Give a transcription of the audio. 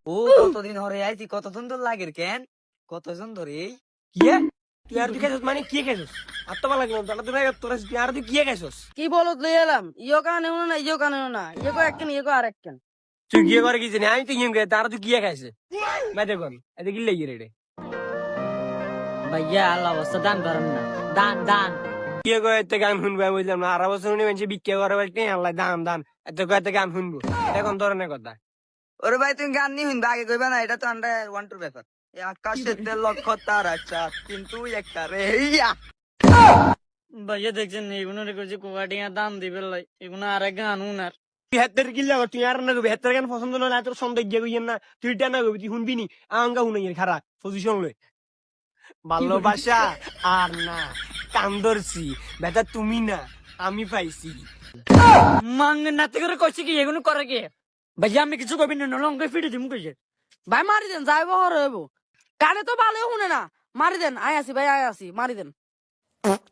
ও কতদিন ধরে আইছি, কতদিন ধরে লাগের কেন, কতজন ধরে কি তুই আর তুই খাইছস মানে কি খাইছস? আর তো ভালো লাগলো তোরা তুই তোরা তুই আর তুই কি খাইছস? কি বলো লই এলাম, ইয়ো কানে না ইয়ো কানে না, ইয়ো একখান ইয়ো আর একখান। তুই গিয়ে করে কি জানি আমি তো গেম খাই তারা তুই কি খাইছে মাই দেখুন এতে কি লেগে রে ভাইয়া আল্লাহ অবস্থা দান করেন না, দান দান। কি করে এতে গান শুনবো আমি বুঝলাম না। আর বছর শুনি মানুষ বিক্রি করে বলতে আল্লাহ দান দান এত কয়েতে গান শুনবো এটা কোন ধরনের কথা? ওরে ভাই তুমি গান নিয়ে শুনবা, আগে কইবা না, এটা তো আমরা ওয়ান টুর ব্যাপার। এই আকাশের লক্ষ তারা চাঁদ কিন্তু একটা রে ইয়া। ভাইয়া দেখছেন এগুলো রেখেছি কোকাটিয়া দান দিবে লাই, এগুলো আর এক গান উনার। তুই হাতের কি লাগো তুই আর না গবি হাতের গান পছন্দ না তোর সন্দেহ গিয়ে গইয়েন না তুই এটা না গবি তুই শুনবি নি আঙ্গা হুনাইয়ের খারাপ পজিশন লই ভালোবাসা আর না কান্দরছি বেটা তুমি না আমি পাইছি মাঙ্গ নাতে করে কইছে কি এগুলো করে কি? ভাইয়া আমি কিছু কবি না, লঙ্কা ফিটে দিমু কইছে। ভাই মারি দেন, যাইব হর হইব। কানে তো ভালো শুনে না, মারি দেন। আয় আসি ভাই, আয় আসি, মারি দেন।